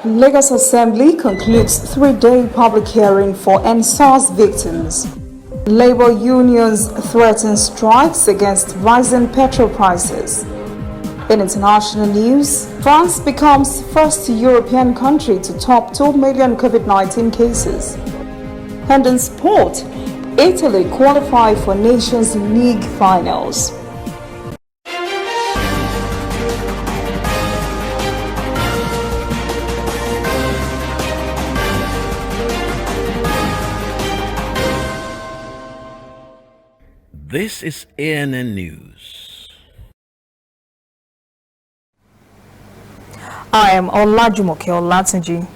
Lagos Assembly concludes three-day public hearing for NSAS victims. Labour unions threaten strikes against rising petrol prices. In international news, France becomes first European country to top 2 million COVID-19 cases. And in sport, Italy qualify for Nations League finals. This is ANN News. I am Olajumoke Olatunji.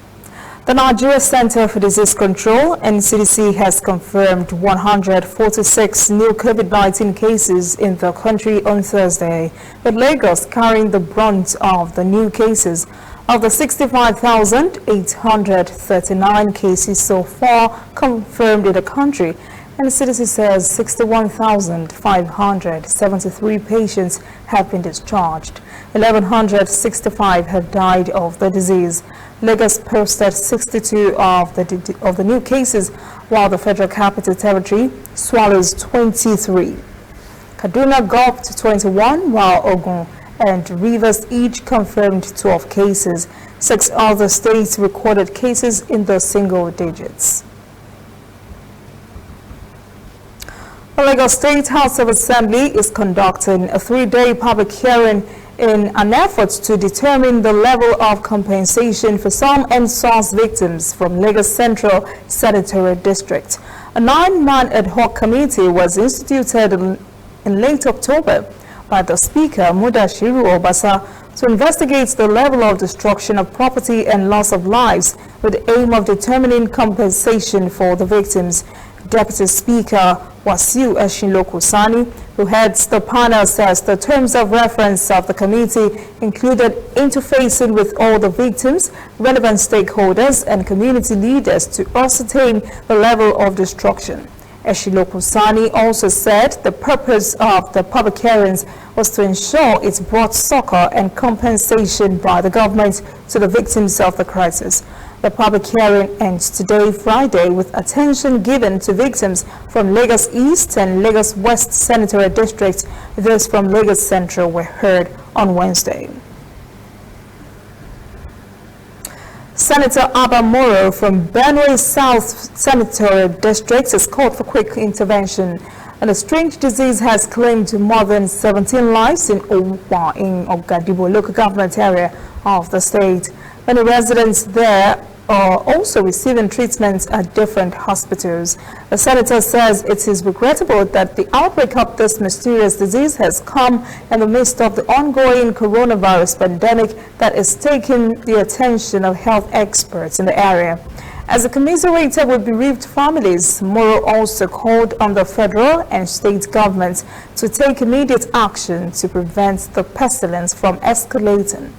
The Nigeria Center for Disease Control (NCDC) has confirmed 146 new COVID-19 cases in the country on Thursday, with Lagos carrying the brunt of the new cases. Of the 65,839 cases so far confirmed in the country, and the CDC says 61,573 patients have been discharged. 1,165 have died of the disease. Lagos posted 62 of the new cases, while the Federal Capital Territory swallows 23. Kaduna gulped 21, while Ogun and Rivers each confirmed 12 cases. 6 other states recorded cases in the single digits. The Lagos State House of Assembly is conducting a three-day public hearing in an effort to determine the level of compensation for some NSAS victims from Lagos Central Senatorial District. A 9-man ad hoc committee was instituted in late October by the Speaker, Mudashiru Obasa, to investigate the level of destruction of property and loss of lives with the aim of determining compensation for the victims. Deputy Speaker Wasiu Eshinloku-Sani, who heads the panel, says the terms of reference of the committee included interfacing with all the victims, relevant stakeholders, and community leaders to ascertain the level of destruction. Eshinloku-Sani also said the purpose of the public hearings was to ensure it brought succor and compensation by the government to the victims of the crisis. The public hearing ends today, Friday, with attention given to victims from Lagos East and Lagos West Senatorial Districts. Those from Lagos Central were heard on Wednesday. Senator Abba Moro from Benue South Senatorial District is called for quick intervention. And a strange disease has claimed more than 17 lives in Owa in Ogadibo local government area of the state. Many residents there are also receiving treatment at different hospitals. The senator says it is regrettable that the outbreak of this mysterious disease has come in the midst of the ongoing coronavirus pandemic that is taking the attention of health experts in the area. As a commiserator with bereaved families, Moro also called on the federal and state governments to take immediate action to prevent the pestilence from escalating.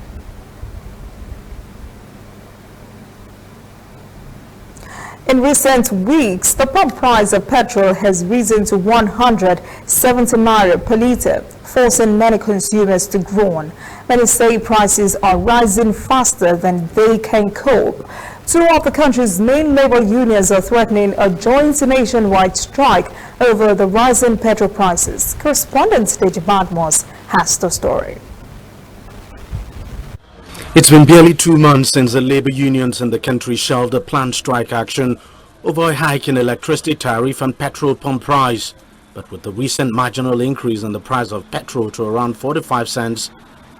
In recent weeks, the pump price of petrol has risen to 170 naira per litre, forcing many consumers to groan. Many say prices are rising faster than they can cope. Two of the country's main labor unions are threatening a joint nationwide strike over the rising petrol prices. Correspondent Deji Badmos has the story. It's been barely 2 months since the labor unions in the country shelved a planned strike action over a hike in electricity tariff and petrol pump price. But with the recent marginal increase in the price of petrol to around 45 cents,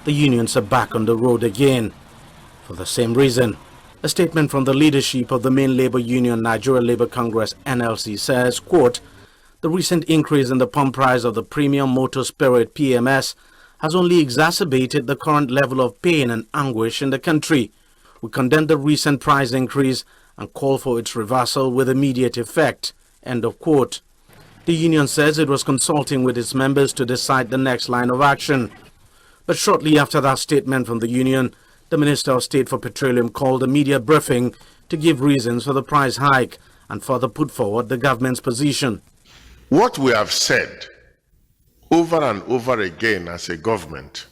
the unions are back on the road again. For the same reason, a statement from the leadership of the main labor union, Nigeria Labour Congress (NLC), says, quote, "The recent increase in the pump price of the premium motor spirit PMS has only exacerbated the current level of pain and anguish in the country. We condemn the recent price increase and call for its reversal with immediate effect." End of quote. The union says it was consulting with its members to decide the next line of action. But shortly after that statement from the union, the Minister of State for Petroleum called a media briefing to give reasons for the price hike and further put forward the government's position. What we have said over and over again as a government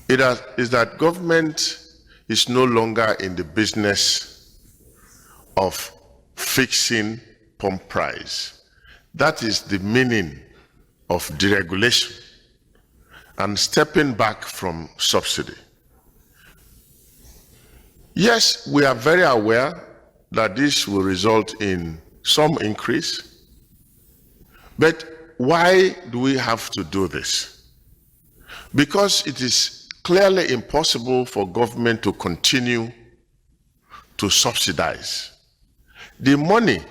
is that government is no longer in the business of fixing pump price. That is the meaning of deregulation and stepping back from subsidy. Yes, we are very aware that this will result in some increase, but why do we have to do this? Because it is clearly impossible for government to continue to subsidize. The money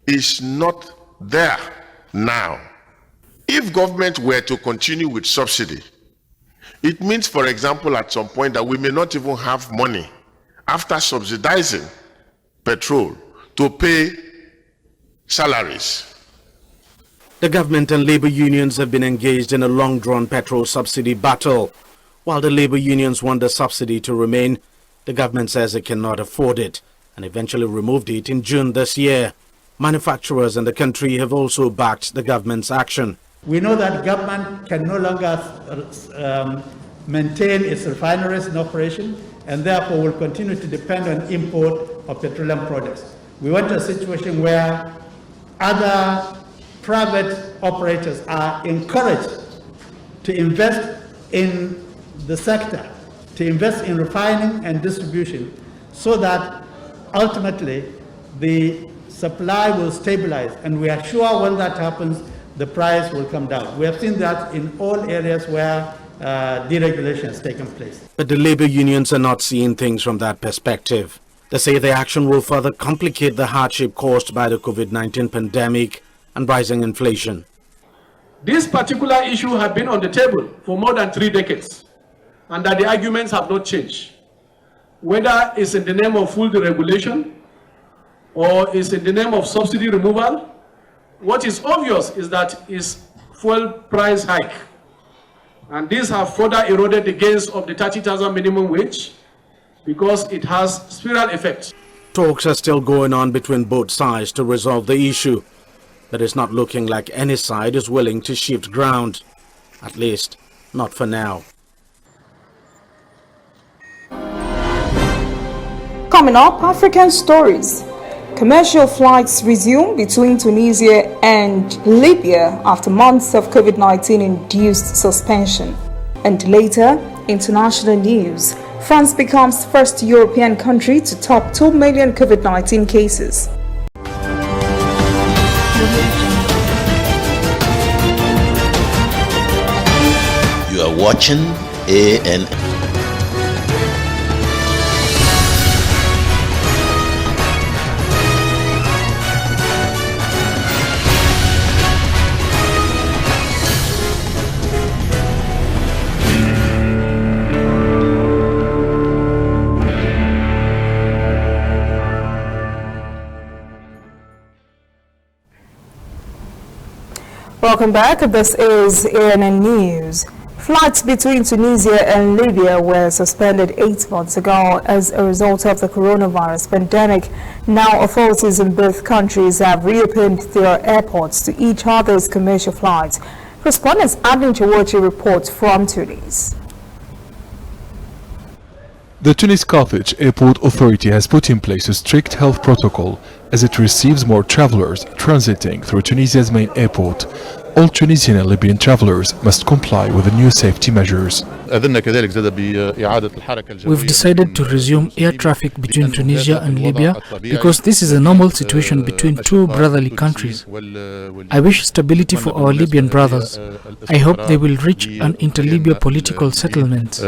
is not there now. If government were to continue with subsidy, it means, for example, at some point that we may not even have money after subsidizing petrol to pay salaries. The government and labor unions have been engaged in a long-drawn petrol subsidy battle. While the labor unions want the subsidy to remain, the government says it cannot afford it and eventually removed it in June this year. Manufacturers in the country have also backed the government's action. We know that government can no longer maintain its refineries in operation and therefore will continue to depend on import of petroleum products. We want a situation where other private operators are encouraged to invest in the sector, to invest in refining and distribution, so that ultimately the supply will stabilize. And we are sure when that happens, the price will come down. We have seen that in all areas where deregulation has taken place. But the labor unions are not seeing things from that perspective. They say the action will further complicate the hardship caused by the COVID-19 pandemic and rising inflation. This particular issue has been on the table for more than 3 decades, and that the arguments have not changed. Whether it's in the name of full deregulation or it's in the name of subsidy removal, what is obvious is that it's fuel price hike. And these have further eroded the gains of the 30,000 minimum wage because it has spiral effect. Talks are still going on between both sides to resolve the issue, but it's not looking like any side is willing to shift ground, at least not for now. Coming up, African stories. Commercial flights resume between Tunisia and Libya after months of COVID-19 induced suspension. And later, international news. France becomes first European country to top 2 million COVID-19 cases. You are watching ANN. Welcome back. This is ANN News. Flights between Tunisia and Libya were suspended 8 months ago as a result of the coronavirus pandemic. Now authorities in both countries have reopened their airports to each other's commercial flights. Correspondent Adin Chawachi reports from Tunis. The Tunis Carthage Airport Authority has put in place a strict health protocol as it receives more travelers transiting through Tunisia's main airport. All Tunisian and Libyan travelers must comply with the new safety measures. We've decided to resume air traffic between Tunisia and Libya because this is a normal situation between two brotherly countries. I wish stability for our Libyan brothers. I hope they will reach an inter-Libya political settlement.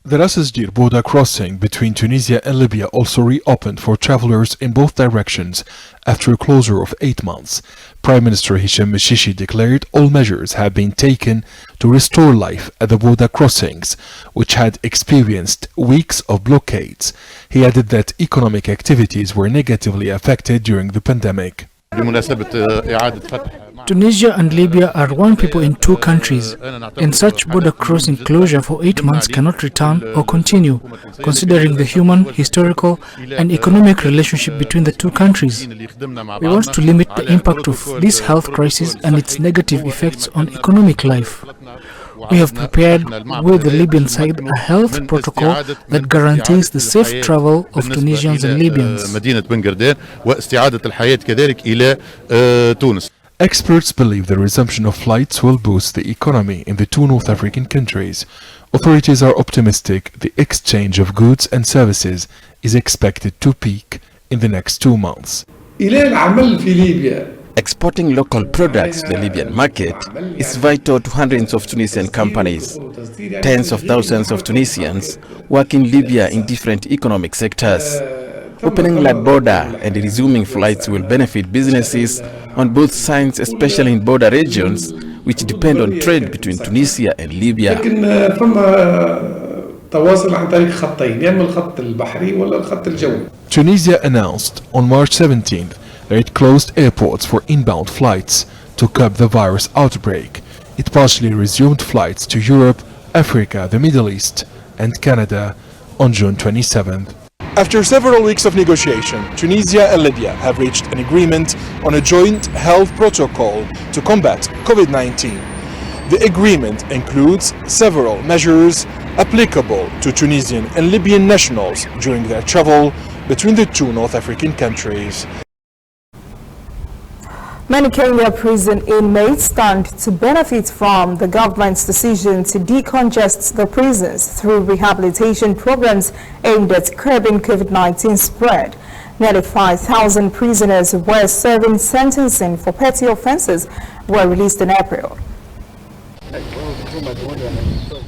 The Ras Asdir border crossing between Tunisia and Libya also reopened for travelers in both directions after a closure of 8 months. Prime Minister Hisham Meshishi declared all measures have been taken to restore life at the border crossings, which had experienced weeks of blockades. He added that economic activities were negatively affected during the pandemic. Tunisia and Libya are one people in two countries, and such border crossing closure for 8 months cannot return or continue, considering the human, historical, and economic relationship between the two countries. We want to limit the impact of this health crisis and its negative effects on economic life. We have prepared with the Libyan side a health protocol that guarantees the safe travel of Tunisians and Libyans. Experts believe the resumption of flights will boost the economy in the two North African countries. Authorities are optimistic the exchange of goods and services is expected to peak in the next 2 months. Exporting local products to the Libyan market is vital to hundreds of Tunisian companies. Tens of thousands of Tunisians work in Libya in different economic sectors. Opening that border and resuming flights will benefit businesses on both sides, especially in border regions which depend on trade between Tunisia and Libya. Tunisia announced on March 17th that it closed airports for inbound flights to curb the virus outbreak. It partially resumed flights to Europe, Africa, the Middle East, and Canada on June 27th. After several weeks of negotiation, Tunisia and Libya have reached an agreement on a joint health protocol to combat COVID-19. The agreement includes several measures applicable to Tunisian and Libyan nationals during their travel between the two North African countries. Many Kenya prison inmates stand to benefit from the government's decision to decongest the prisons through rehabilitation programs aimed at curbing COVID-19 spread. Nearly 5,000 prisoners who were serving sentencing for petty offences were released in April.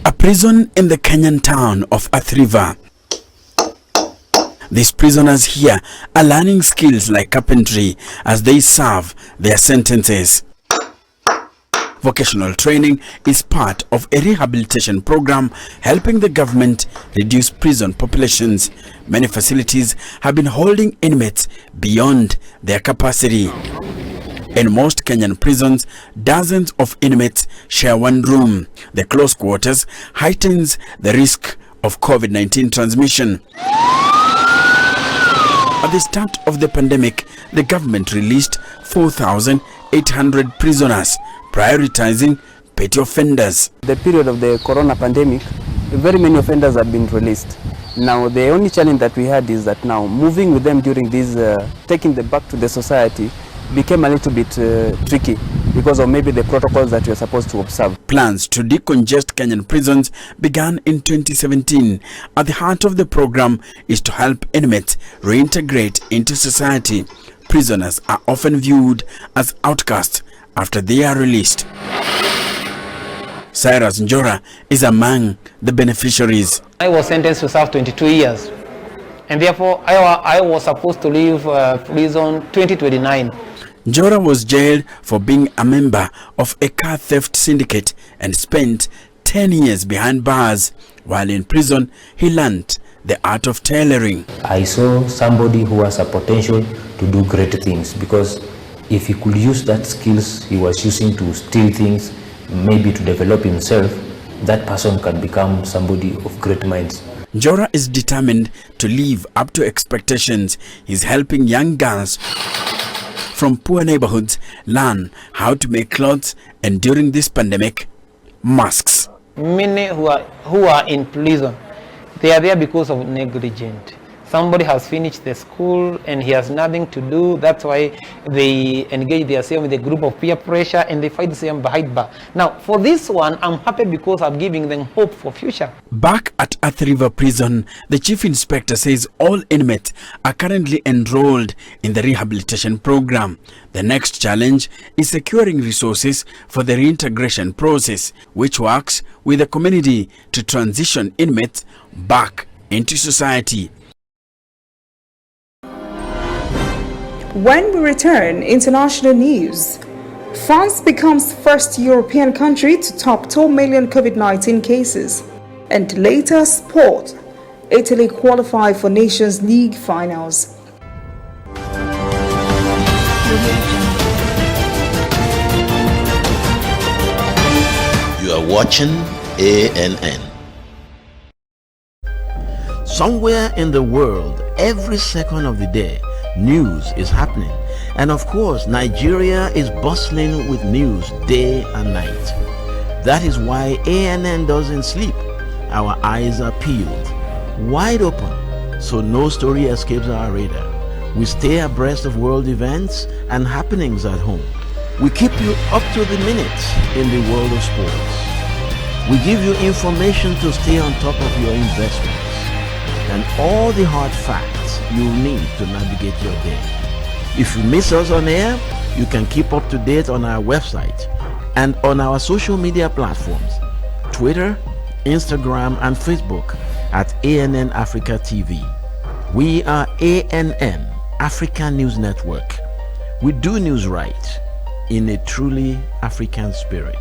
A prison in the Kenyan town of Athi River. These prisoners here are learning skills like carpentry as they serve their sentences. Vocational training is part of a rehabilitation program helping the government reduce prison populations. Many facilities have been holding inmates beyond their capacity. In most Kenyan prisons, dozens of inmates share one room. The close quarters heightens the risk of COVID-19 transmission. At the start of the pandemic, the government released 4,800 prisoners, prioritizing petty offenders. The period of the corona pandemic, very many offenders have been released. Now, the only challenge that we had is that now moving with them during this, taking them back to the society became a little bit tricky because of maybe the protocols that we are supposed to observe. Plans to decongest Kenyan prisons began in 2017. At the heart of the program is to help inmates reintegrate into society. Prisoners are often viewed as outcasts after they are released. Cyrus Njora is among the beneficiaries. I was sentenced to serve 22 years and therefore I was supposed to leave prison 2029. Njora was jailed for being a member of a car theft syndicate and spent 10 years behind bars. While in prison, he learned the art of tailoring. I saw somebody who has a potential to do great things, because if he could use that skills he was using to steal things, maybe to develop himself, that person can become somebody of great minds. Njora is determined to live up to expectations. He's helping young girls from poor neighborhoods learn how to make clothes, and during this pandemic, masks. Many who are in prison, they are there because of negligence. Somebody has finished the school and he has nothing to do. That's why they engage themselves with a group of peer pressure and they fight themselves behind bar. Now, for this one, I'm happy because I'm giving them hope for future. Back at Athi River Prison, the chief inspector says all inmates are currently enrolled in the rehabilitation program. The next challenge is securing resources for the reintegration process, which works with the community to transition inmates back into society. When we return, international news. France becomes first European country to top 2 million COVID-19 cases. And later, sport. Italy qualify for Nations League finals. You are watching ANN. Somewhere in the world, every second of the day, news is happening. And of course, Nigeria is bustling with news day and night. That is why ANN doesn't sleep. Our eyes are peeled, wide open, so no story escapes our radar. We stay abreast of world events and happenings at home. We keep you up to the minute in the world of sports. We give you information to stay on top of your investments and all the hard facts you'll need to navigate your day. If you miss us on air, you can keep up to date on our website and on our social media platforms, Twitter, Instagram and Facebook at ANN Africa TV. We are ANN, African News Network. We do news right in a truly African spirit.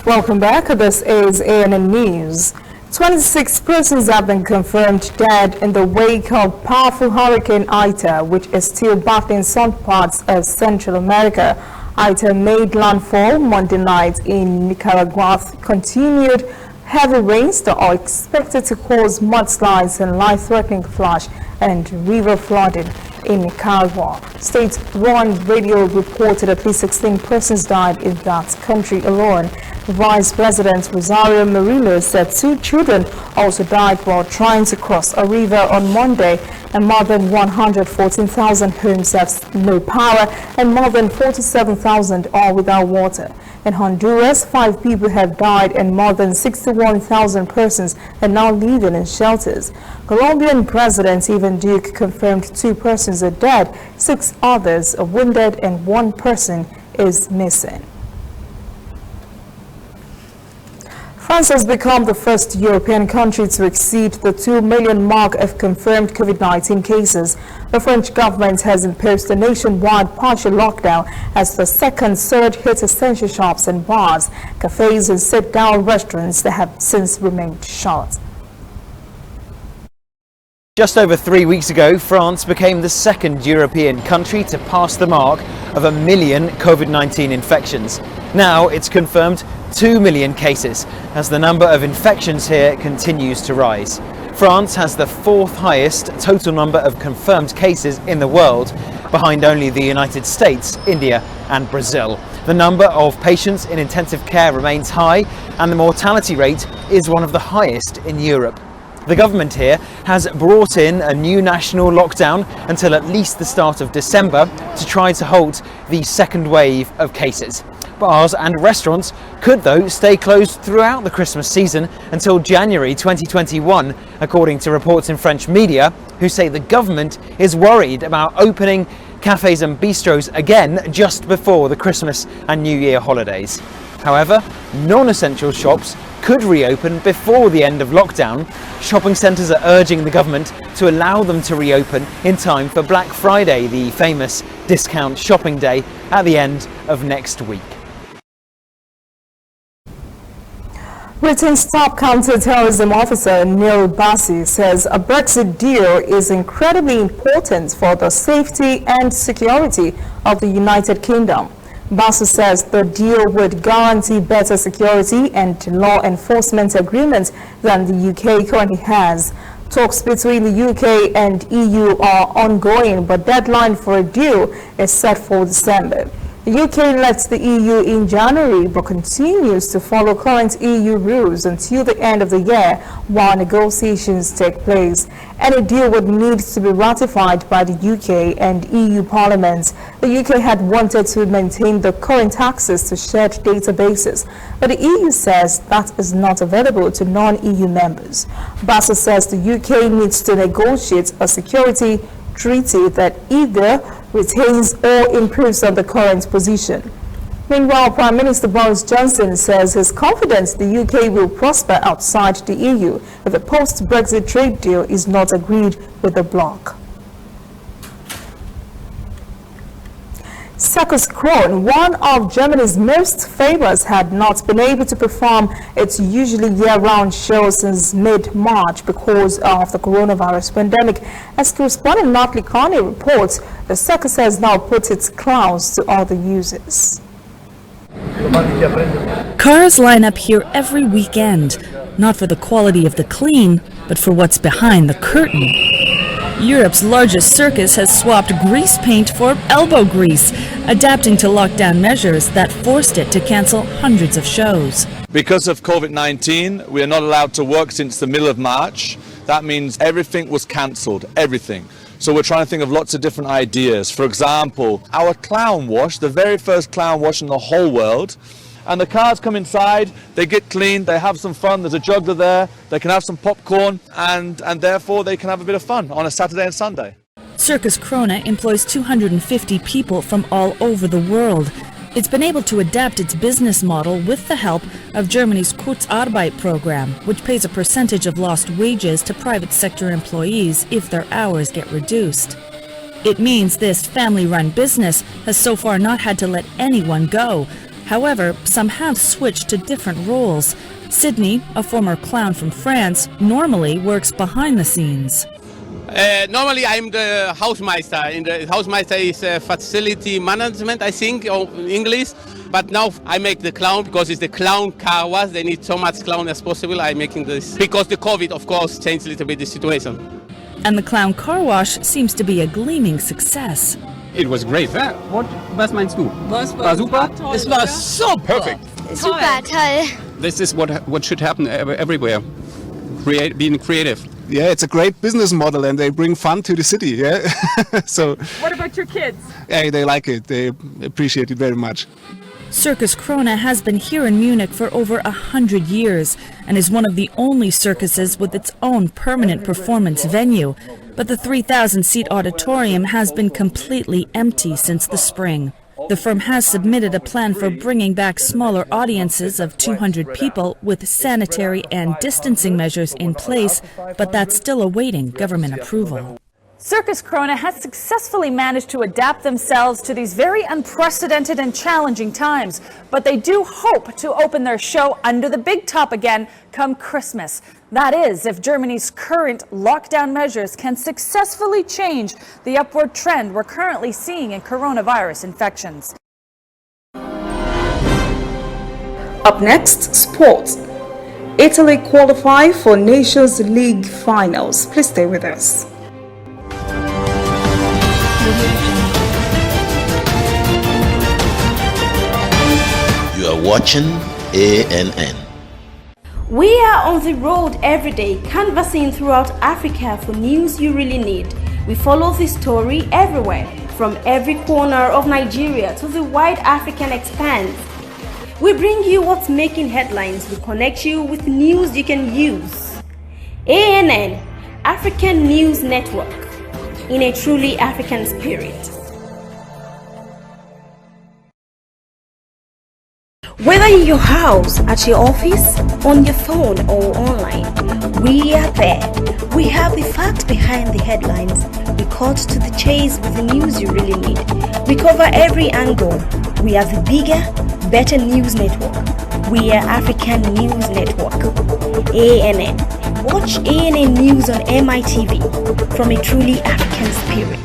Welcome back. This is ANN News. 26 persons have been confirmed dead in the wake of powerful Hurricane Ita, which is still battling some parts of Central America. Ita made landfall Monday night in Nicaragua. Continued heavy rains that are expected to cause mudslides and life-threatening flash and river flooding in Nicaragua. State-run radio reported at least 16 persons died in that country alone. Vice President Rosario Murillo said 2 children also died while trying to cross a river on Monday, and more than 114,000 homes have no power and more than 47,000 are without water. In Honduras, 5 people have died and more than 61,000 persons are now living in shelters. Colombian President Ivan Duque confirmed 2 persons are dead, 6 others are wounded and 1 person is missing. France has become the first European country to exceed the 2 million mark of confirmed COVID-19 cases. The French government has imposed a nationwide partial lockdown as the second surge hit essential shops and bars, cafes and sit-down restaurants that have since remained shut. Just over 3 weeks ago, France became the second European country to pass the mark of 1 million COVID-19 infections. Now it's confirmed 2 million cases as the number of infections here continues to rise. France has the 4th highest total number of confirmed cases in the world, behind only the United States, India and Brazil. The number of patients in intensive care remains high and the mortality rate is one of the highest in Europe. The government here has brought in a new national lockdown until at least the start of December to try to halt the second wave of cases. Bars and restaurants could, though, stay closed throughout the Christmas season until January 2021, according to reports in French media, who say the government is worried about opening cafes and bistros again just before the Christmas and New Year holidays. However, non-essential shops could reopen before the end of lockdown. Shopping centres are urging the government to allow them to reopen in time for Black Friday, the famous discount shopping day at the end of next week. Britain's top counter-terrorism officer Neil Bassi says a Brexit deal is incredibly important for the safety and security of the United Kingdom. Bassi says the deal would guarantee better security and law enforcement agreements than the UK currently has. Talks between the UK and EU are ongoing, but deadline for a deal is set for December. The UK left the EU in January but continues to follow current EU rules until the end of the year while negotiations take place. Any deal would need to be ratified by the UK and EU parliaments. The UK had wanted to maintain the current access to shared databases, but the EU says that is not available to non-EU members. Bassi says the UK needs to negotiate a security treaty that either retains or improves on the current position. Meanwhile, Prime Minister Boris Johnson says he's confident the UK will prosper outside the EU if a post-Brexit trade deal is not agreed with the bloc. Circus Krone, one of Germany's most famous, had not been able to perform its usually year-round show since mid-March because of the coronavirus pandemic. As correspondent Natalie Carney reports, the circus has now put its clowns to other uses. Cars line up here every weekend, not for the quality of the clean, but for what's behind the curtain. Europe's largest circus has swapped grease paint for elbow grease, adapting to lockdown measures that forced it to cancel hundreds of shows. Because of COVID-19, we are not allowed to work since the middle of March. That means everything was cancelled, everything. So we're trying to think of lots of different ideas. For example, our clown wash, the very first clown wash in the whole world. And the cars come inside, they get cleaned, they have some fun, there's a juggler there, they can have some popcorn, and therefore they can have a bit of fun on a Saturday and Sunday. Circus Krone employs 250 people from all over the world. It's been able to adapt its business model with the help of Germany's Kurzarbeit program, which pays a percentage of lost wages to private sector employees if their hours get reduced. It means this family-run business has so far not had to let anyone go. However, some have switched to different roles. Sydney, a former clown from France, normally works behind the scenes. Normally I'm the Hausmeister. The Hausmeister is facility management, I think, in English. But now I make the clown because it's the clown car wash. They need so much clown as possible. I'm making this because the COVID, of course, changed a little bit the situation. And the clown car wash seems to be a gleaming success. It was great. Was meinst du? War super? Es war so perfect. Super toll. This is what should happen everywhere. Being creative. Yeah, it's a great business model and they bring fun to the city, yeah. So. What about your kids? Yeah, they like it. They appreciate it very much. Circus Krone has been here in Munich for over 100 years and is one of the only circuses with its own permanent performance venue. But the 3,000-seat auditorium has been completely empty since the spring. The firm has submitted a plan for bringing back smaller audiences of 200 people with sanitary and distancing measures in place, but that's still awaiting government approval. Circus Krone has successfully managed to adapt themselves to these very unprecedented and challenging times, but they do hope to open their show under the big top again come Christmas. That is, if Germany's current lockdown measures can successfully change the upward trend we're currently seeing in coronavirus infections. Up next, sports. Italy qualify for Nations League finals. Please stay with us. You are watching ANN. We are on the road every day, canvassing throughout Africa for news you really need. We follow this story everywhere, from every corner of Nigeria to the wide African expanse. We bring you what's making headlines. We connect you with news you can use. ANN, African News Network, in a truly African spirit. Whether in your house, at your office, on your phone or online, we are there. We have the facts behind the headlines. We cut to the chase with the news you really need. We cover every angle. We are the bigger, better news network. We are African News Network. ANN. Watch ANN News on MITV from a truly African spirit.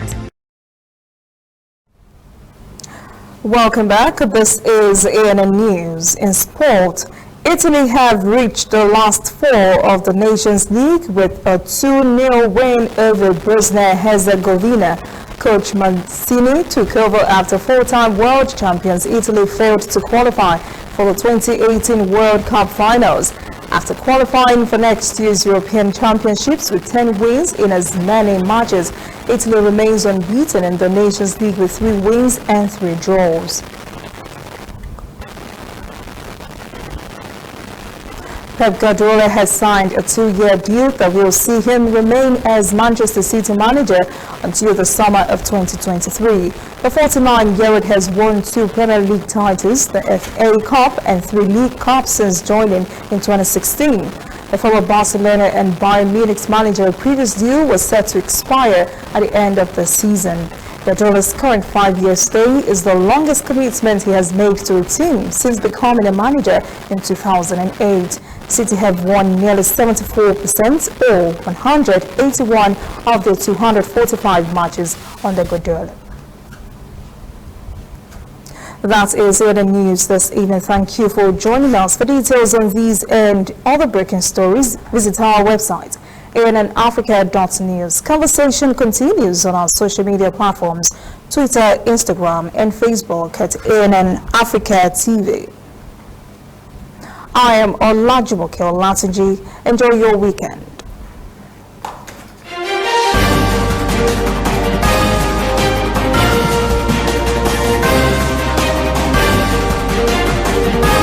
Welcome back. This is ANN News. In sport, Italy have reached the last four of the Nations League with a 2-0 win over Bosnia-Herzegovina. Coach Mancini took over after four-time world champions Italy failed to qualify for the 2018 World Cup finals. After qualifying for next year's European Championships with 10 wins in as many matches, Italy remains unbeaten in the Nations League with 3 wins and 3 draws. Pep Guardiola has signed a 2-year deal that will see him remain as Manchester City manager until the summer of 2023. The 49-year-old has won 2 Premier League titles, the FA Cup and 3 League Cups since joining in 2016. The former Barcelona and Bayern Munich's manager previous deal was set to expire at the end of the season. Guardiola's current 5-year stay is the longest commitment he has made to a team since becoming a manager in 2008. City have won nearly 74% or 181 of their 245 matches under Guardiola. That is the news this evening. Thank you for joining us. For details on these and other breaking stories, visit our website, ANNAfrica.news. Conversation continues on our social media platforms, Twitter, Instagram, and Facebook at ANN Africa TV. I am Olajumoke Olatunji. Enjoy your weekend.